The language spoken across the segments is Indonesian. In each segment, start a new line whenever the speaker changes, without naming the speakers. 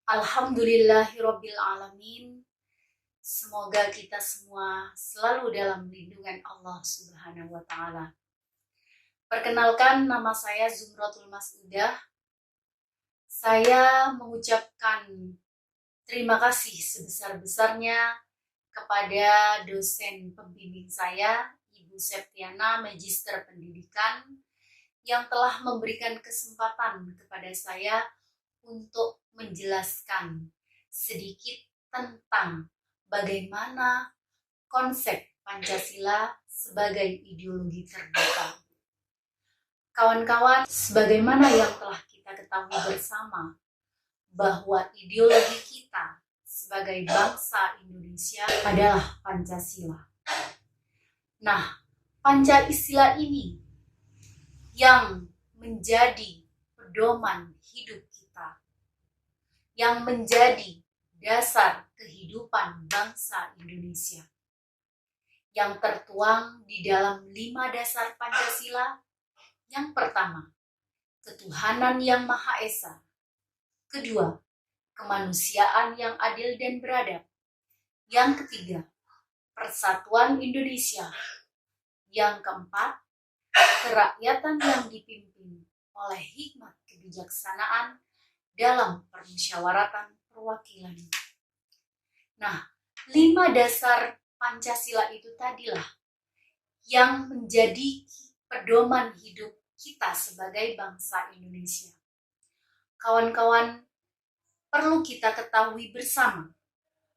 Alhamdulillahirabbil alamin. Semoga kita semua selalu dalam lindungan Allah Subhanahu wa taala. Perkenalkan, nama saya Zumratul Masudah. Saya mengucapkan terima kasih sebesar-besarnya kepada dosen pembimbing saya, Ibu Septiana, Magister Pendidikan, yang telah memberikan kesempatan kepada saya untuk menjelaskan sedikit tentang bagaimana konsep Pancasila sebagai ideologi terbuka. Kawan-kawan, sebagaimana yang telah kita ketahui bersama, bahwa ideologi kita sebagai bangsa Indonesia adalah Pancasila. Nah, Pancasila ini yang menjadi pedoman hidup kita, yang menjadi dasar kehidupan bangsa Indonesia, yang tertuang di dalam 5 dasar Pancasila. Yang pertama, ketuhanan yang Maha Esa. Kedua, kemanusiaan yang adil dan beradab. Yang ketiga, persatuan Indonesia. Yang keempat, kerakyatan yang dipimpin oleh hikmat kebijaksanaan dalam permusyawaratan perwakilan. Nah, 5 dasar Pancasila itu tadilah yang menjadi pedoman hidup kita sebagai bangsa Indonesia. Kawan-kawan, perlu kita ketahui bersama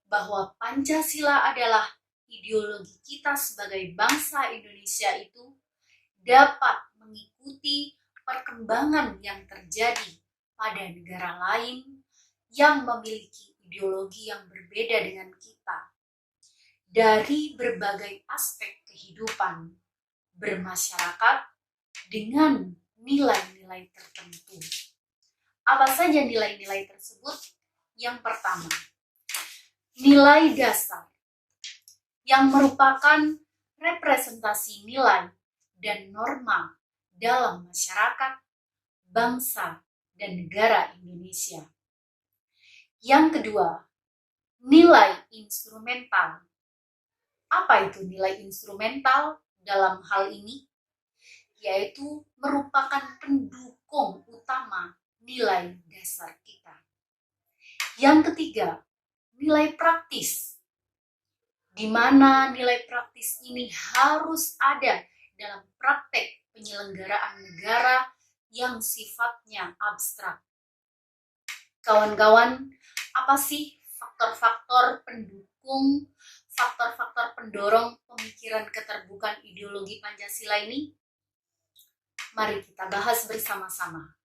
bahwa Pancasila adalah ideologi kita sebagai bangsa Indonesia itu dapat mengikuti perkembangan yang terjadi pada negara lain yang memiliki ideologi yang berbeda dengan kita dari berbagai aspek kehidupan bermasyarakat dengan nilai-nilai tertentu. Apa saja nilai-nilai tersebut? Yang pertama, nilai dasar yang merupakan representasi nilai dan norma dalam masyarakat, bangsa, dan negara Indonesia. Yang kedua, nilai instrumental. Apa itu nilai instrumental dalam hal ini? Yaitu merupakan pendukung utama nilai dasar kita. Yang ketiga, nilai praktis, di mana nilai praktis ini harus ada dalam praktek penyelenggaraan negara yang sifatnya abstrak. Kawan-kawan, apa sih faktor-faktor pendukung, faktor-faktor pendorong pemikiran keterbukaan ideologi Pancasila ini? Mari kita bahas bersama-sama.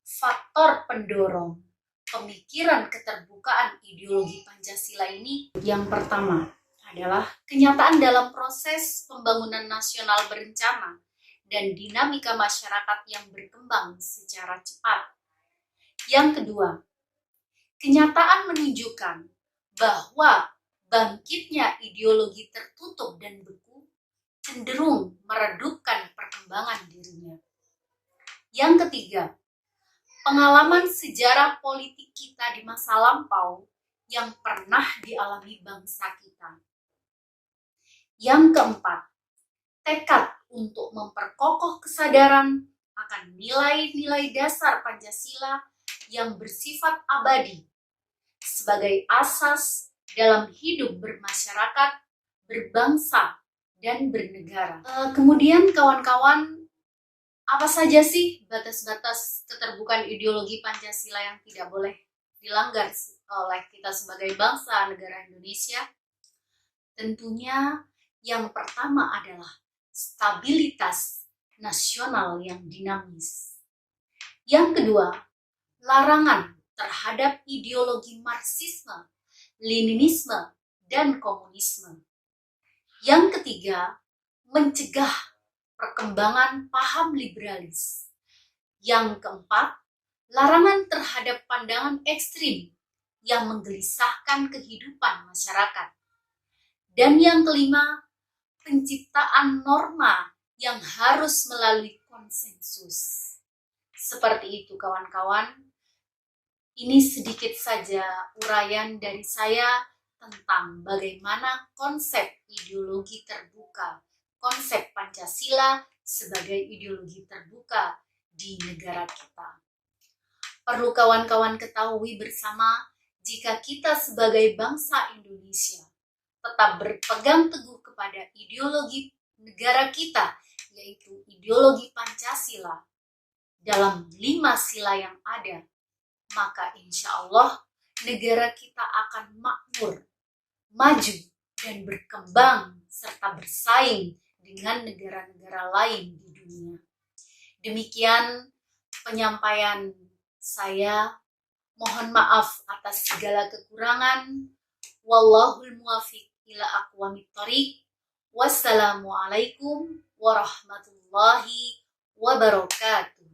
Faktor pendorong pemikiran keterbukaan ideologi Pancasila ini, yang pertama adalah kenyataan dalam proses pembangunan nasional berencana dan dinamika masyarakat yang berkembang secara cepat. Yang kedua, kenyataan menunjukkan bahwa bangkitnya ideologi tertutup dan beku cenderung meredupkan perkembangan dirinya. Yang ketiga, pengalaman sejarah politik kita di masa lampau yang pernah dialami bangsa kita. Yang keempat, tekad untuk memperkokoh kesadaran akan nilai-nilai dasar Pancasila yang bersifat abadi sebagai asas dalam hidup bermasyarakat, berbangsa, dan bernegara. Kemudian kawan-kawan, apa saja sih batas-batas keterbukaan ideologi Pancasila yang tidak boleh dilanggar oleh kita sebagai bangsa negara Indonesia? Tentunya yang pertama adalah stabilitas nasional yang dinamis. Yang kedua, larangan terhadap ideologi Marxisme, Leninisme, dan komunisme. Yang ketiga, mencegah perkembangan paham liberalis. Yang keempat, larangan terhadap pandangan ekstrim yang menggelisahkan kehidupan masyarakat. Dan yang kelima, penciptaan norma yang harus melalui konsensus. Seperti itu kawan-kawan. Ini sedikit saja uraian dari saya tentang bagaimana konsep ideologi terbuka, konsep Pancasila sebagai ideologi terbuka di negara kita. Perlu kawan-kawan ketahui bersama, jika kita sebagai bangsa Indonesia tetap berpegang teguh kepada ideologi negara kita, yaitu ideologi Pancasila, dalam 5 sila yang ada, maka insya Allah negara kita akan makmur, maju, dan berkembang serta bersaing dengan negara-negara lain di dunia. Demikian penyampaian saya. Mohon maaf atas segala kekurangan. Wallahul muwaffiq ila aqwamit thoriq. Wassalamualaikum warahmatullahi wabarakatuh.